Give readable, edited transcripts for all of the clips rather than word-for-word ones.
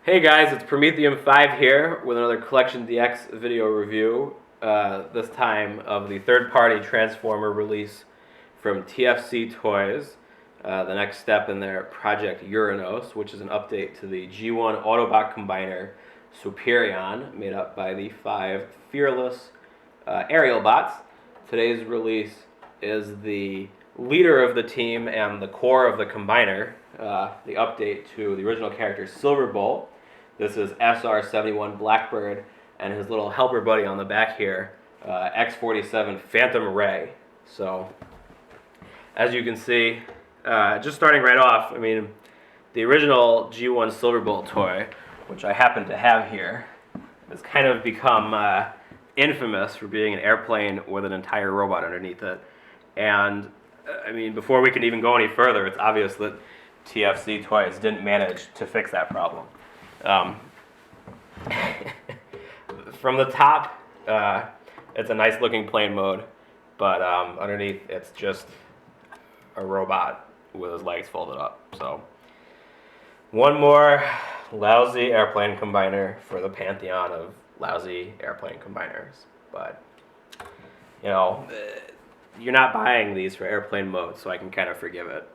Hey guys, it's Prometheum 5 here with another CollectionDX video review, this time of the third-party Transformer release from TFC Toys, the next step in their Project Uranos, which is an update to the G1 Autobot combiner Superion, made up by the 5 fearless Aerialbots. Today's release is the leader of the team and the core of the combiner, the update to the original character Silverbolt. This is SR-71 Blackbird and his little helper buddy on the back here, X-47 Phantom Ray. So, as you can see, just starting right off, I mean, the original G1 Silverbolt toy, which I happen to have here, has kind of become infamous for being an airplane with an entire robot underneath it. And, I mean, before we can even go any further, it's obvious that TFC Toys didn't manage to fix that problem. From the top, it's a nice looking plane mode, but underneath it's just a robot with his legs folded up. So one more lousy airplane combiner for the pantheon of lousy airplane combiners. But you know, you're not buying these for airplane mode, so I can kind of forgive it.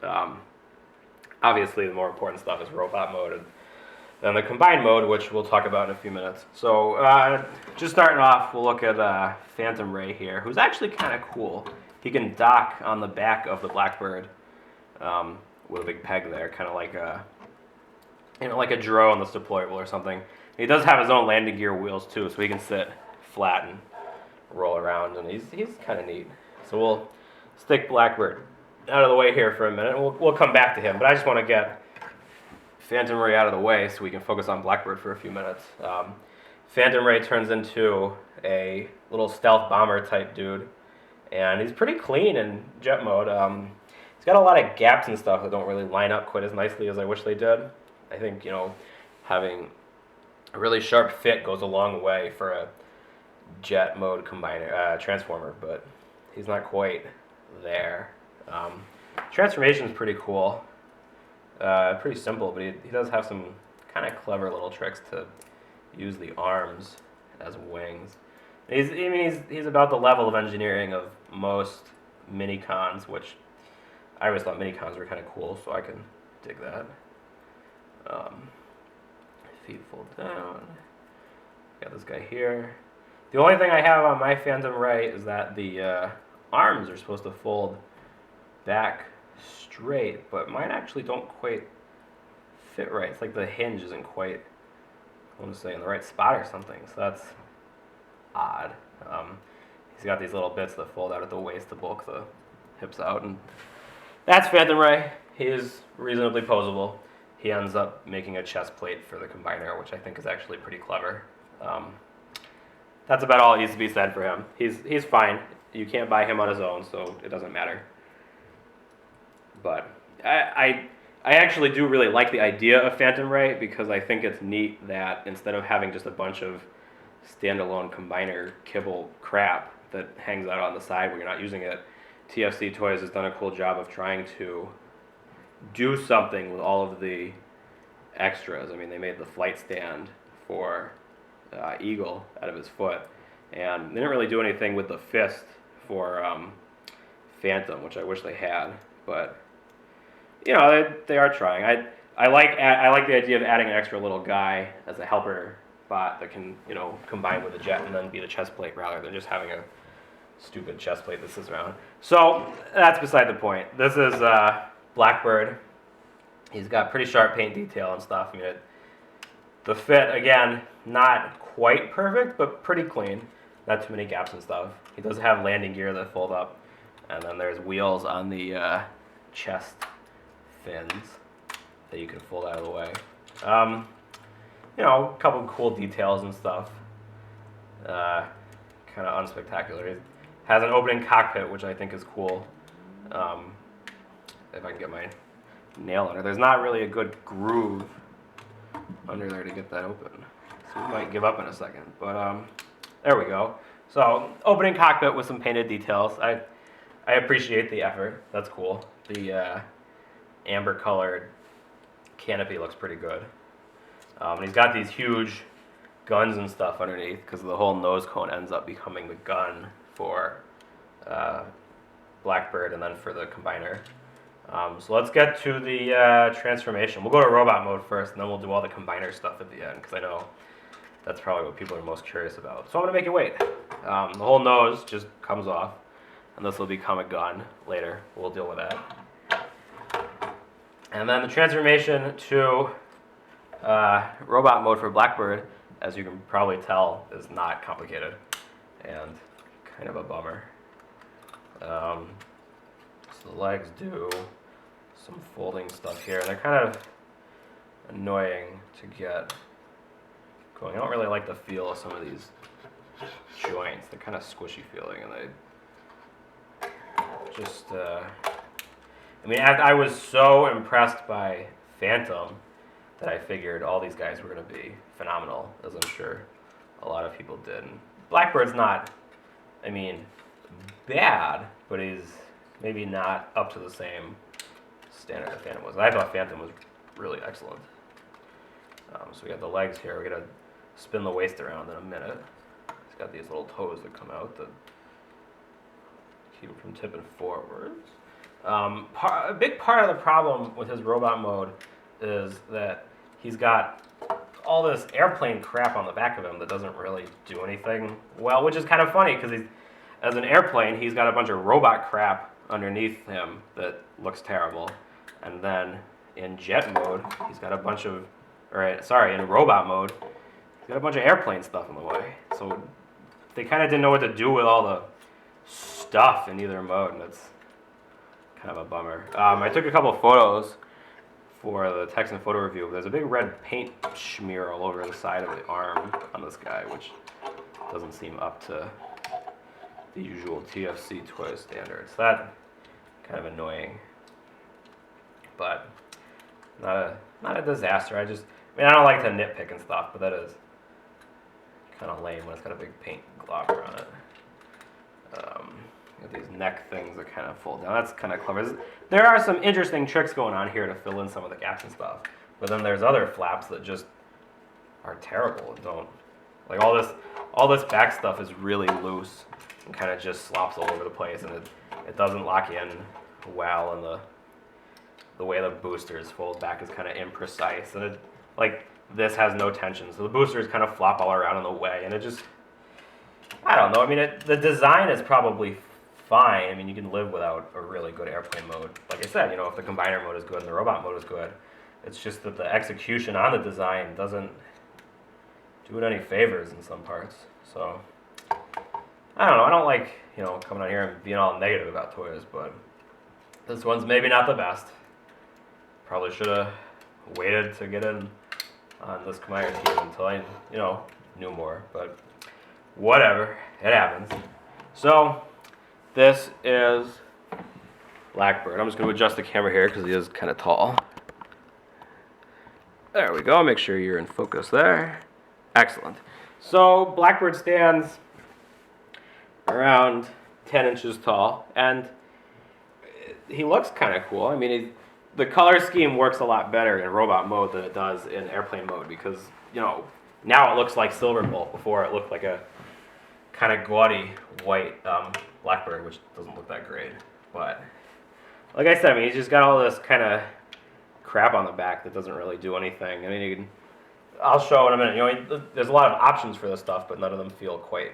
Obviously the more important stuff is robot mode and the combined mode, which we'll talk about in a few minutes. So just starting off, we'll look at Phantom Ray here, who's actually kind of cool. He can dock on the back of the Blackbird with a big peg there, kind of like a, like a drone that's deployable or something. He does have his own landing gear wheels too, so he can sit flat and roll around, and he's kind of neat. So we'll stick Blackbird out of the way here for a minute. We'll come back to him, but I just want to get Phantom Ray out of the way so we can focus on Blackbird for a few minutes. Phantom Ray turns into a little stealth bomber type dude, and he's pretty clean in jet mode. He's got a lot of gaps and stuff that don't really line up quite as nicely as I wish they did. I think, you know, having a really sharp fit goes a long way for a jet mode combiner, transformer, but he's not quite there. Transformation is pretty cool. Pretty simple, but he does have some kind of clever little tricks to use the arms as wings. He's about the level of engineering of most mini-cons, which I always thought mini-cons were kind of cool, so I can dig that. Feet fold down. Got this guy here. The only thing I have on my Phantom Ray is that the arms are supposed to fold back straight, but mine actually don't quite fit right. It's like the hinge isn't quite, I want to say, in the right spot or something, so that's odd. He's got these little bits that fold out at the waist to bulk the hips out, and that's Phantom Ray. He is reasonably posable. He ends up making a chest plate for the combiner, which I think is actually pretty clever. That's about all that needs to be said for him. He's fine. You can't buy him on his own, so it doesn't matter. But I actually do really like the idea of Phantom Ray, because I think it's neat that instead of having just a bunch of standalone combiner kibble crap that hangs out on the side when you're not using it, TFC Toys has done a cool job of trying to do something with all of the extras. I mean, they made the flight stand for Eagle out of his foot, and they didn't really do anything with the fist for Phantom, which I wish they had, but you know, they are trying. I like the idea of adding an extra little guy as a helper bot that can, you know, combine with the jet and then be the chest plate rather than just having a stupid chest plate that sits around. So that's beside the point. This is Blackbird. He's got pretty sharp paint detail and stuff. I mean, the fit, again, not quite perfect, but pretty clean. Not too many gaps and stuff. He does have landing gear that fold up, and then there's wheels on the chest fins that you can fold out of the way. You know, a couple of cool details and stuff. Kind of unspectacular. It has an opening cockpit, which I think is cool. If I can get my nail under. There's not really a good groove under there to get that open, so we might give up in a second. But there we go. So opening cockpit with some painted details. I appreciate the effort. That's cool. The amber colored canopy looks pretty good. And he's got these huge guns and stuff underneath because the whole nose cone ends up becoming the gun for Blackbird and then for the combiner. So let's get to the transformation. We'll go to robot mode first, and then we'll do all the combiner stuff at the end, because I know that's probably what people are most curious about. So I'm going to make you wait. The whole nose just comes off, and this will become a gun later. We'll deal with that. And then the transformation to robot mode for Blackbird, as you can probably tell, is not complicated and kind of a bummer. So the legs do some folding stuff here, and they're kind of annoying to get going. I don't really like the feel of some of these joints. They're kind of squishy feeling, and they just, I mean, I was so impressed by Phantom that I figured all these guys were going to be phenomenal, as I'm sure a lot of people did. And Blackbird's not, I mean, bad, but he's maybe not up to the same standard that Phantom was. I thought Phantom was really excellent. So we got the legs here. We're going to spin the waist around in a minute. He's got these little toes that come out that keep him from tipping forwards. A big part of the problem with his robot mode is that he's got all this airplane crap on the back of him that doesn't really do anything well, which is kind of funny because as an airplane, he's got a bunch of robot crap underneath him that looks terrible. And then in jet mode, he's got a bunch of, in robot mode, he's got a bunch of airplane stuff in the way. So they kind of didn't know what to do with all the stuff in either mode, and it's kind of a bummer. I took a couple of photos for the Texan photo review. There's a big red paint smear all over the side of the arm on this guy, which doesn't seem up to the usual TFC Toys standards. That kind of annoying, but not a disaster. I don't like to nitpick and stuff, but that is kind of lame when it's got a big paint globber on it. Got these neck things that kind of fold down. That's kind of clever. There are some interesting tricks going on here to fill in some of the gaps and stuff, but then there's other flaps that just are terrible and don't, like all this back stuff is really loose and kind of just slops all over the place, and it doesn't lock in well, and the way the boosters fold back is kind of imprecise, and this has no tension, so the boosters kind of flop all around in the way, and it just, I don't know. I mean, the design is probably fine. I mean, you can live without a really good airplane mode. Like I said, if the combiner mode is good and the robot mode is good, it's just that the execution on the design doesn't do it any favors in some parts. So I don't know. I don't like, coming on here and being all negative about toys, but this one's maybe not the best. Probably should have waited to get in on this combiner team until I, knew more, but whatever, it happens. So this is Blackbird. I'm just going to adjust the camera here because he is kind of tall. There we go. Make sure you're in focus there. Excellent. So Blackbird stands around 10 inches tall, and he looks kind of cool. I mean, the color scheme works a lot better in robot mode than it does in airplane mode because, now it looks like Silverbolt. Before it looked like a kind of gaudy white Blackbird, which doesn't look that great. But like I said, I mean, he's just got all this kind of crap on the back that doesn't really do anything. I mean, I'll show in a minute. There's a lot of options for this stuff, but none of them feel quite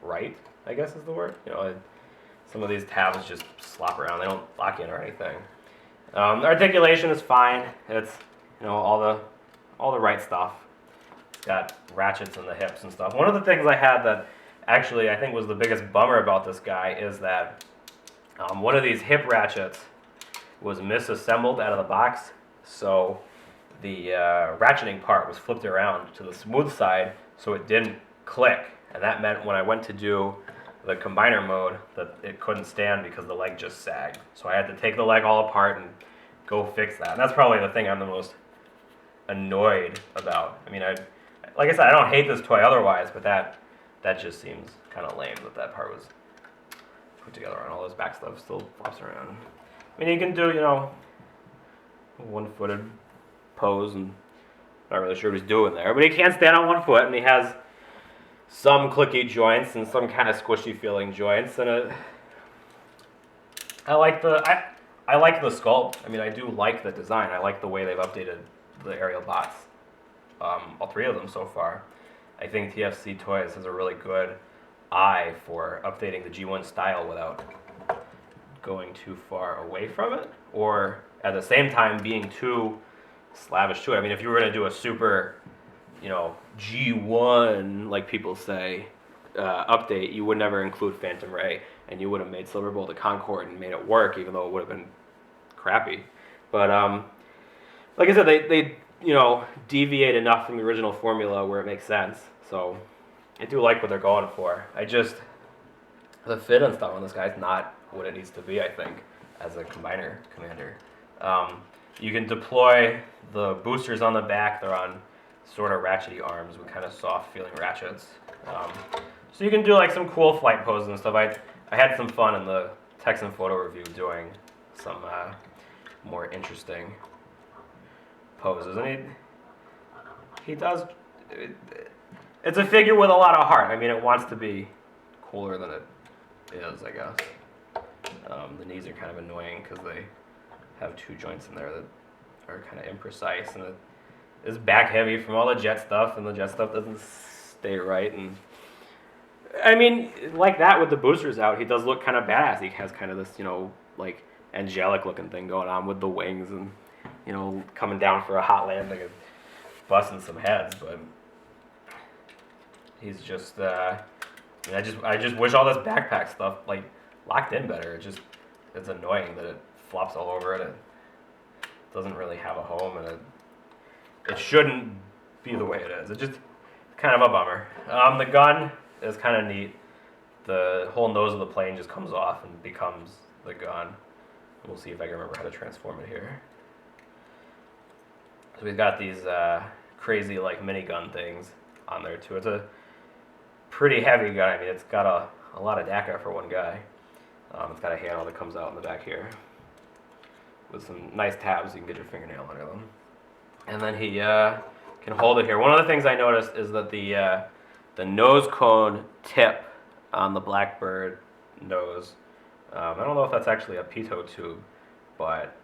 right, I guess is the word. Some of these tabs just slop around. They don't lock in or anything. The articulation is fine. It's, all the right stuff. It's got ratchets in the hips and stuff. One of the things I had that actually I think was the biggest bummer about this guy is that one of these hip ratchets was misassembled out of the box, so the ratcheting part was flipped around to the smooth side, so it didn't click, and that meant when I went to do the combiner mode that it couldn't stand because the leg just sagged. So I had to take the leg all apart and go fix that, and that's probably the thing I'm the most annoyed about. I mean, like I said, I don't hate this toy otherwise, but that just seems kind of lame that part was put together and all this back stuff still flops around. I mean, you can do, one-footed pose and Not really sure what he's doing there, but he can stand on one foot, and he has some clicky joints and some kind of squishy feeling joints, and I like the sculpt. I mean, I do like the design. I like the way they've updated the Aerialbots, all three of them so far. I think TFC Toys has a really good eye for updating the G1 style without going too far away from it, or at the same time being too slavish to it. I mean, if you were going to do a super, G1, like people say, update, you would never include Phantom Ray, and you would have made Silver Bolt a Concorde and made it work, even though it would have been crappy. But like I said, they deviate enough from the original formula where it makes sense. So I do like what they're going for. The fit and stuff on this guy's not what it needs to be, I think, as a combiner commander. You can deploy the boosters on the back. They're on sort of ratchety arms with kind of soft feeling ratchets. So you can do like some cool flight poses and stuff. I had some fun in the Texan photo review doing some more interesting poses. And he does, it's a figure with a lot of heart. I mean, it wants to be cooler than it is, I guess. The knees are kind of annoying because they have two joints in there that are kind of imprecise, and it is back heavy from all the jet stuff, and the jet stuff doesn't stay right. And I mean, like that with the boosters out, he does look kind of badass. He has kind of this, like angelic looking thing going on with the wings, and coming down for a hot landing and busting some heads. But he's just, I just wish all this backpack stuff like locked in better. It's annoying that it flops all over it. It doesn't really have a home, and it shouldn't be the way it is. It's just kind of a bummer. The gun is kind of neat. The whole nose of the plane just comes off and becomes the gun. We'll see if I can remember how to transform it here. So we've got these crazy like minigun things on there too. It's a pretty heavy gun. I mean, it's got a lot of DACA for one guy. It's got a handle that comes out in the back here with some nice tabs. You can get your fingernail under them. And then he can hold it here. One of the things I noticed is that the nose cone tip on the Blackbird nose, I don't know if that's actually a pitot tube, but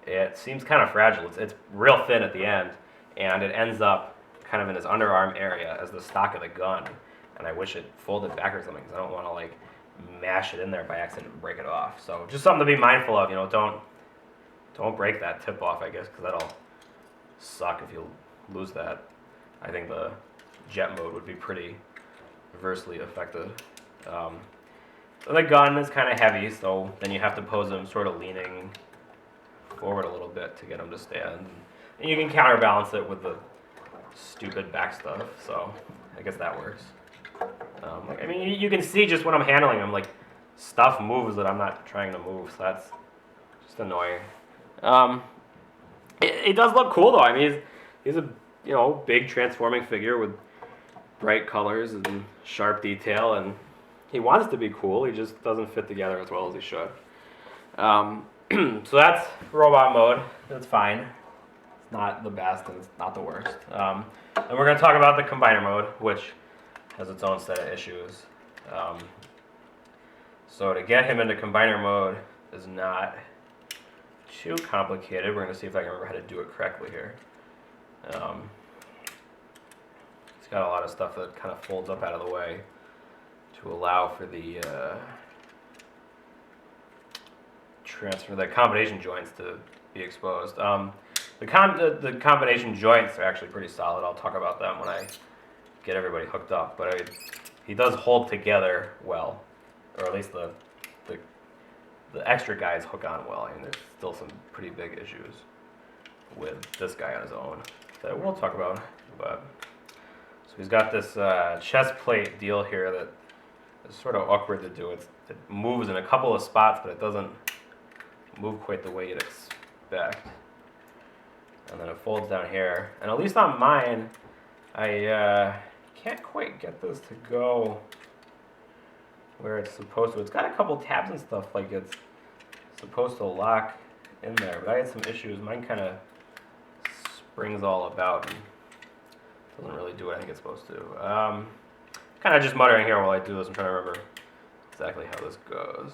it seems kind of fragile. It's real thin at the end, and it ends up kind of in his underarm area as the stock of the gun. And I wish it folded back or something, because I don't want to like mash it in there by accident and break it off. So just something to be mindful of. Don't break that tip off, I guess, because that'll suck if you lose that. I think the jet mode would be pretty adversely affected. The gun is kind of heavy, so then you have to pose him sort of leaning forward a little bit to get him to stand. And you can counterbalance it with the stupid back stuff, so I guess that works. I mean, you can see just when I'm handling him, like, stuff moves that I'm not trying to move, so that's just annoying. It does look cool, though. I mean, he's a, big transforming figure with bright colors and sharp detail, and he wants to be cool. He just doesn't fit together as well as he should. So that's robot mode. It's fine. It's not the best, and it's not the worst. And we're going to talk about the combiner mode, which has its own set of issues. So to get him into combiner mode is not too complicated. We're going to see if I can remember how to do it correctly here. It's got a lot of stuff that kind of folds up out of the way to allow for the transfer, the combination joints to be exposed. The combination joints are actually pretty solid. I'll talk about them when I get everybody hooked up. But he does hold together well, or at least the extra guys hook on well. I mean, there's still some pretty big issues with this guy on his own that we'll talk about. But so he's got this chest plate deal here that is sort of awkward to do. It moves in a couple of spots, but it doesn't move quite the way you'd expect. And then it folds down here. And at least on mine, I can't quite get this to go where it's supposed to. It's got a couple tabs and stuff, like it's supposed to lock in there, but I had some issues. Mine kind of springs all about and Doesn't really do what I think it's supposed to. Kind of just muttering here while I do this. I'm trying to remember exactly how this goes.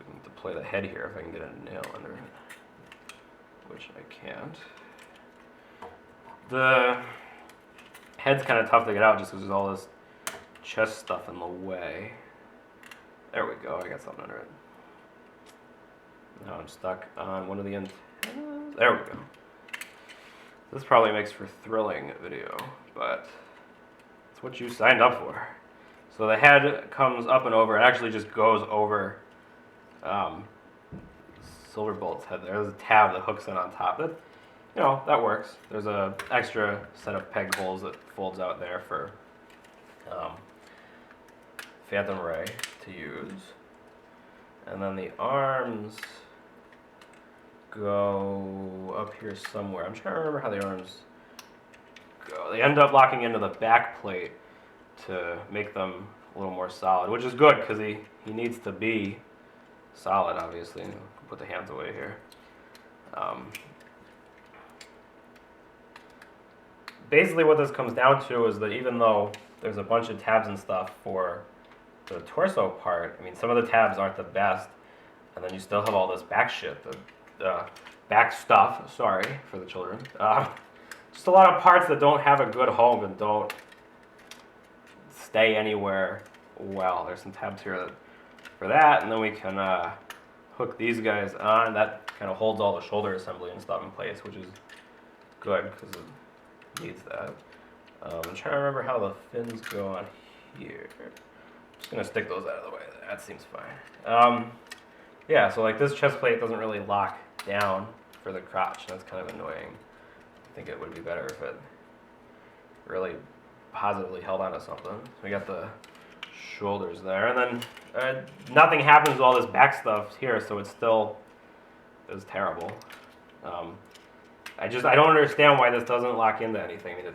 We need to play the head here if I can get a nail under it, which I can't. The head's kind of tough to get out just because there's all this chest stuff in the way. There we go, I got something under it. Now I'm stuck on one of the antennas. There we go. This probably makes for thrilling video, but it's what you signed up for. So the head comes up and over. It actually just goes over Silverbolt's head. There's a tab that hooks in on top. That, you know, that works. There's a extra set of peg holes that folds out there for Phantom Ray to use. And then the arms go up here somewhere. I'm trying to remember how the arms go. They end up locking into the back plate to make them a little more solid, which is good because he needs to be solid, obviously. Put the hands away here. Basically what this comes down to is that even though there's a bunch of tabs and stuff for the torso part, I mean, some of the tabs aren't the best, and then you still have all this back shit, the back stuff, sorry for the children. Just a lot of parts that don't have a good home and don't stay anywhere well. There's some tabs here for that, and then we can hook these guys on. That kind of holds all the shoulder assembly and stuff in place, which is good because it needs that. I'm trying to remember how the fins go on here. I'm just going to stick those out of the way. That seems fine. Yeah, so like this chest plate doesn't really lock down for the crotch. That's kind of annoying. I think it would be better if it really positively held onto something. So we got the shoulders there, and then nothing happens to all this back stuff here, so it still is terrible. I don't understand why this doesn't lock into anything. I mean,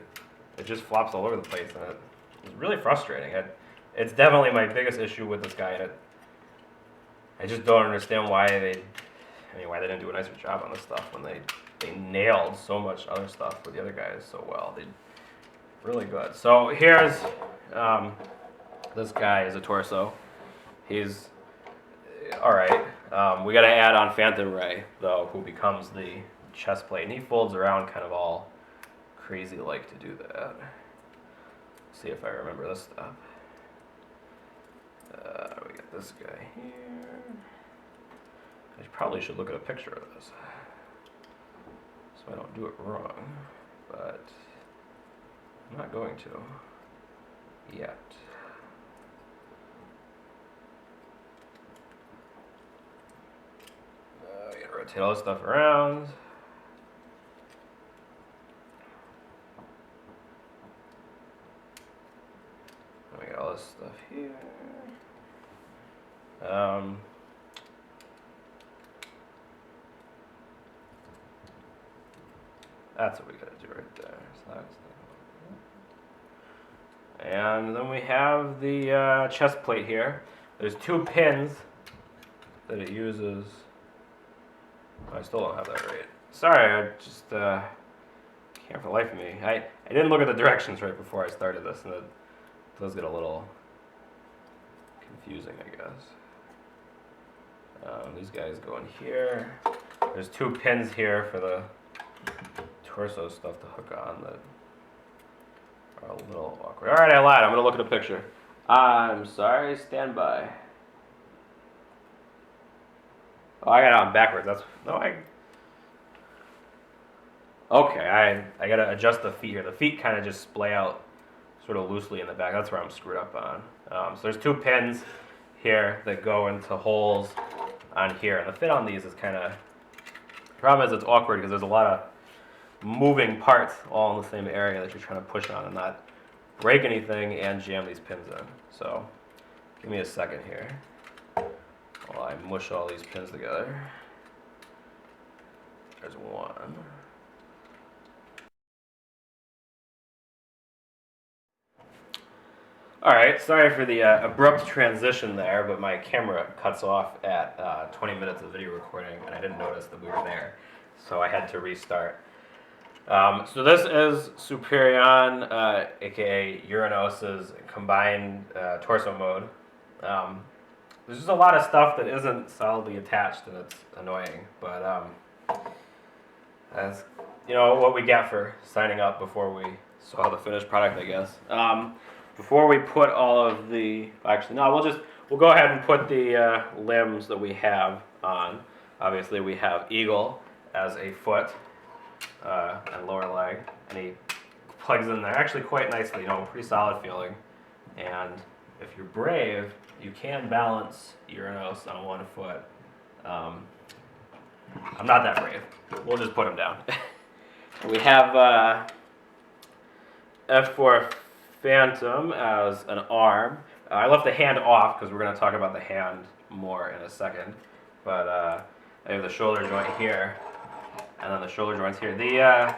it just flops all over the place, and it's really frustrating. It's definitely my biggest issue with this guy, and I just don't understand why they didn't do a nicer job on this stuff when they nailed so much other stuff with the other guys so well. They really good. So here's this guy is a torso. He's all right. We got to add on Phantom Ray though, who becomes the chest plate, and he folds around kind of all crazy like to do that. See if I remember this stuff. We got this guy here. I probably should look at a picture of this so I don't do it wrong, but I'm not going to yet. We gotta rotate all this stuff around. And we got all this stuff here. That's what we gotta do right there. So that's and then we have the chest plate here. There's 2 pins that it uses. I still don't have that right. Sorry, I just can't for the life of me. I didn't look at the directions right before I started this, and it does get a little confusing, I guess. These guys go in here. There's 2 pins here for the torso stuff to hook on that are a little awkward. Alright, I lied. I'm going to look at a picture. I'm sorry. Stand by. Oh, I got it on backwards. Okay, I got to adjust the feet here. The feet kind of just splay out sort of loosely in the back. That's where I'm screwed up on. So there's 2 pins here that go into holes on here. And the fit on these is kind of... The problem is it's awkward because there's a lot of moving parts all in the same area that you're trying to push on and not break anything and jam these pins in. So give me a second here while I mush all these pins together. There's one. Alright, sorry for the abrupt transition there, but my camera cuts off at 20 minutes of video recording and I didn't notice that we were there, so I had to restart. So this is Superion, aka Uranos' combined torso mode. There's just a lot of stuff that isn't solidly attached, and it's annoying. But that's what we get for signing up before we saw the finished product, I guess. Before we put all of the we'll go ahead and put the limbs that we have on. Obviously, we have Eagle as a foot and lower leg, and he plugs in there actually quite nicely. Pretty solid feeling. And if you're brave, you can balance Uranos on one foot. I'm not that brave. We'll just put him down. We have F4 Phantom as an arm. I left the hand off because we're going to talk about the hand more in a second. But I have the shoulder joint here, and then the shoulder joints here. The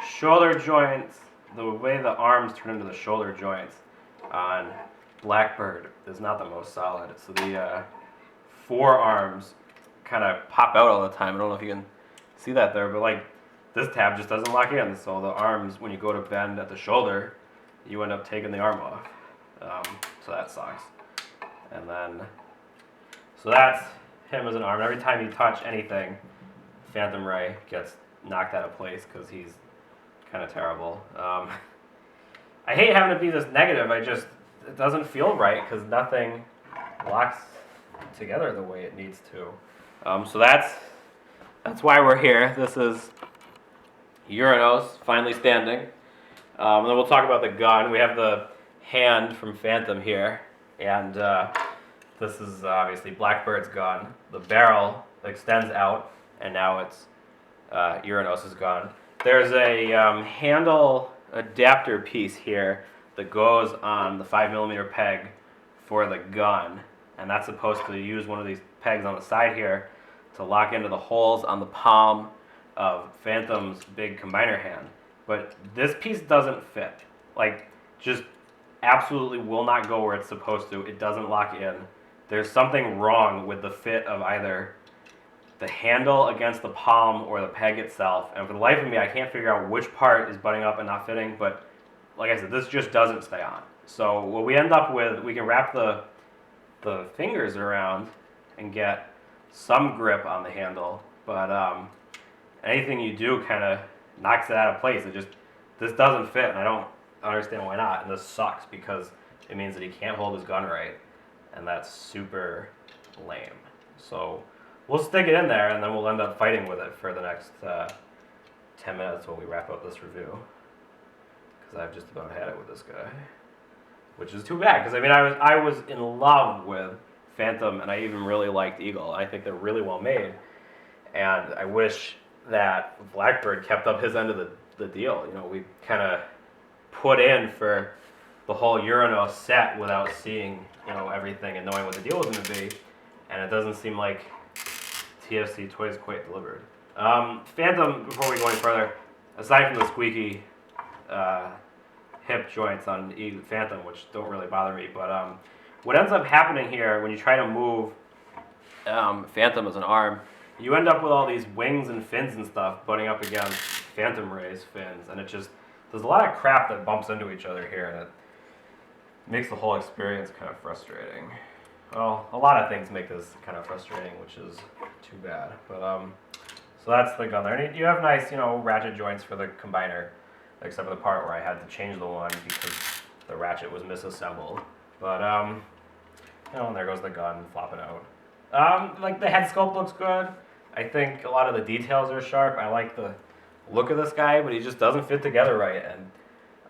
shoulder joints, the way the arms turn into the shoulder joints on Blackbird is not the most solid. So the forearms kind of pop out all the time. I don't know if you can see that there, but like this tab just doesn't lock in. So the arms, when you go to bend at the shoulder, you end up taking the arm off. So that sucks. And then, so that's him as an arm. Every time you touch anything, Phantom Ray gets knocked out of place because he's kind of terrible. I hate having to be this negative. It doesn't feel right because nothing locks together the way it needs to. So that's why we're here. This is Uranos finally standing. And then we'll talk about the gun. We have the hand from Phantom here, and this is obviously Blackbird's gun. The barrel extends out, and now it's Uranos' gun. There's a handle adapter piece here that goes on the 5mm peg for the gun, and that's supposed to use one of these pegs on the side here to lock into the holes on the palm of Phantom's big combiner hand. But this piece doesn't fit. Like, just absolutely will not go where it's supposed to. It doesn't lock in. There's something wrong with the fit of either the handle against the palm or the peg itself, and for the life of me I can't figure out which part is butting up and not fitting. But like I said, this just doesn't stay on. So what we end up with, we can wrap the fingers around and get some grip on the handle, but anything you do kind of knocks it out of place. This doesn't fit, and I don't understand why not. And this sucks because it means that he can't hold his gun right, and that's super lame. So we'll stick it in there, and then we'll end up fighting with it for the next 10 minutes while we wrap up this review. Because I've just about had it with this guy, which is too bad. Because I was in love with Phantom, and I even really liked Eagle. I think they're really well made, and I wish that Blackbird kept up his end of the deal. We kind of put in for the whole Uranos set without seeing everything and knowing what the deal was going to be, and it doesn't seem like TFC Toys quite delivered. Phantom, before we go any further, aside from the squeaky hip joints on Phantom, which don't really bother me, but what ends up happening here when you try to move Phantom as an arm, you end up with all these wings and fins and stuff butting up against Phantom Ray's fins, and there's a lot of crap that bumps into each other here, and it makes the whole experience kind of frustrating. Well, a lot of things make this kind of frustrating, which is too bad. But so that's the gun there. And you have nice, ratchet joints for the combiner, except for the part where I had to change the one because the ratchet was misassembled. But and there goes the gun flopping out. Like the head sculpt looks good. I think a lot of the details are sharp. I like the look of this guy, but he just doesn't fit together right, and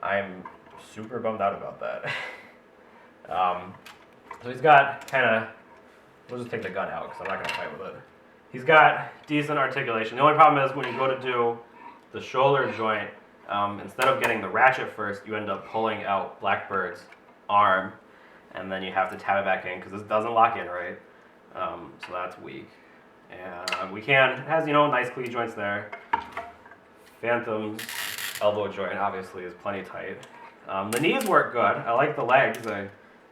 I'm super bummed out about that. So he's got we'll just take the gun out because I'm not going to fight with it. He's got decent articulation. The only problem is when you go to do the shoulder joint, instead of getting the ratchet first, you end up pulling out Blackbird's arm, and then you have to tab it back in because this doesn't lock in right. So that's weak. And it has, nice cleat joints there. Phantom's elbow joint obviously is plenty tight. The knees work good. I like the legs.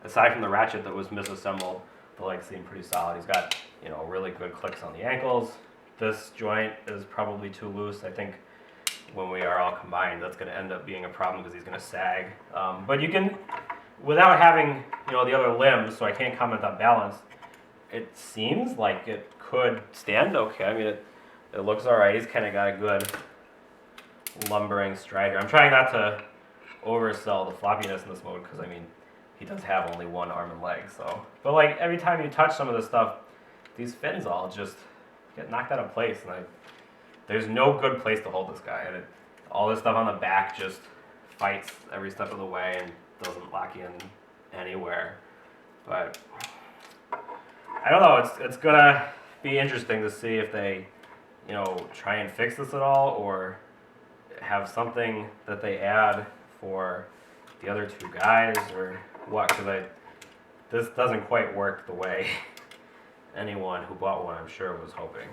Aside from the ratchet that was misassembled, the legs seem pretty solid. He's got, really good clicks on the ankles. This joint is probably too loose. I think when we are all combined, that's going to end up being a problem because he's going to sag. But you can, without having, you know, the other limbs, so I can't comment on balance, it seems like it could stand okay. I mean, it looks all right. He's kind of got a good lumbering stride here. I'm trying not to oversell the floppiness in this mode because, I mean, he does have only one arm and leg. So, but like every time you touch some of this stuff, these fins all just get knocked out of place, and there's no good place to hold this guy. And all this stuff on the back just fights every step of the way and doesn't lock in anywhere. But I don't know. It's gonna be interesting to see if they, you know, try and fix this at all, or have something that they add for the other two guys, or what? Because this doesn't quite work the way anyone who bought one, I'm sure, was hoping.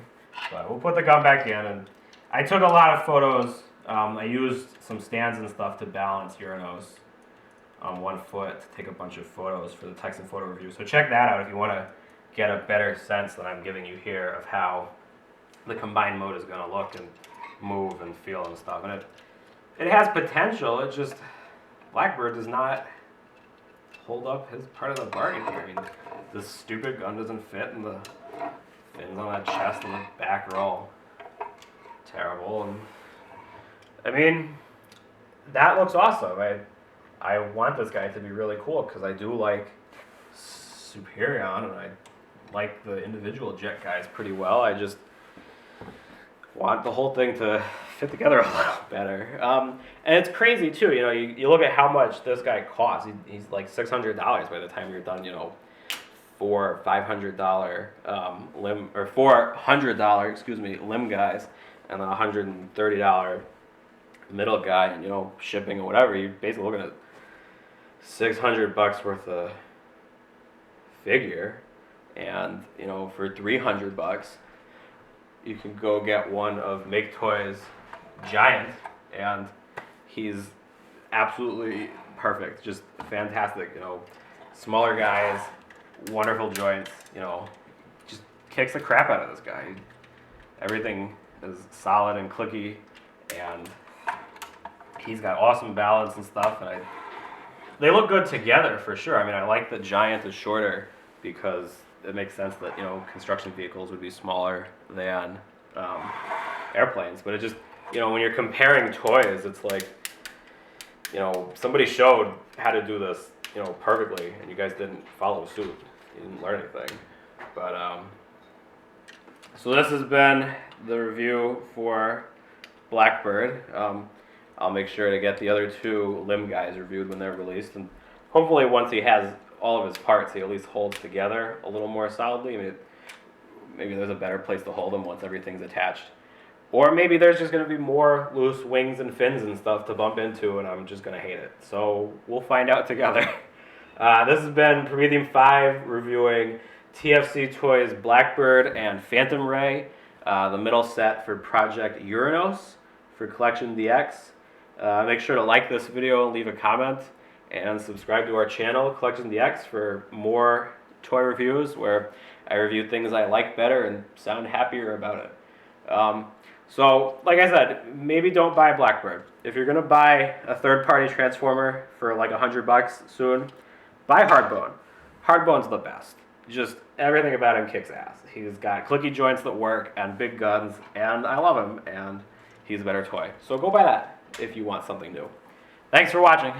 But we'll put the gun back in, and I took a lot of photos. I used some stands and stuff to balance Uranos on 1 foot to take a bunch of photos for the Texan photo review. So check that out if you want to get a better sense than I'm giving you here of how the combined mode is going to look and move and feel and stuff. And it has potential. It just, Blackbird does not hold up his part of the bargain here. I mean, this stupid gun doesn't fit, and the fins on that chest and the back are all terrible. And I mean, that looks awesome. I want this guy to be really cool because I do like Superion, and I like the individual jet guys pretty well. I just want the whole thing to fit together a little better. And it's crazy too, you know, you look at how much this guy costs. He's like $600 by the time you're done, you know, $400 or $500 limb, or $400, excuse me, limb guys, and then $130 middle guy, and, you know, shipping or whatever. You're basically looking at $600 worth of figure, and, you know, for $300 you can go get one of Make Toys Giant, and he's absolutely perfect, just fantastic. You know, smaller guys, wonderful joints, you know, just kicks the crap out of this guy. Everything is solid and clicky, and he's got awesome balance and stuff, and they look good together for sure. I mean, I like that Giant is shorter because it makes sense that, you know, construction vehicles would be smaller than airplanes. But it just, you know, when you're comparing toys, it's like, you know, somebody showed how to do this, you know, perfectly, and you guys didn't follow suit. You didn't learn anything. But so this has been the review for Blackbird. I'll make sure to get the other two limb guys reviewed when they're released, and hopefully once he has all of his parts, he at least holds together a little more solidly. I mean, maybe there's a better place to hold him once everything's attached. Or maybe there's just going to be more loose wings and fins and stuff to bump into, and I'm just going to hate it. So we'll find out together. This has been Prometheum 5 reviewing TFC Toys Blackbird and Phantom Ray, the middle set for Project Uranos for CollectionDX. Make sure to like this video and leave a comment, and subscribe to our channel, CollectionDX, for more toy reviews where I review things I like better and sound happier about it. So, like I said, maybe don't buy Blackbird. If you're going to buy a third-party Transformer for like $100 soon, buy Hardbone. Hardbone's the best. Just everything about him kicks ass. He's got clicky joints that work and big guns, and I love him, and he's a better toy. So go buy that if you want something new. Thanks for watching.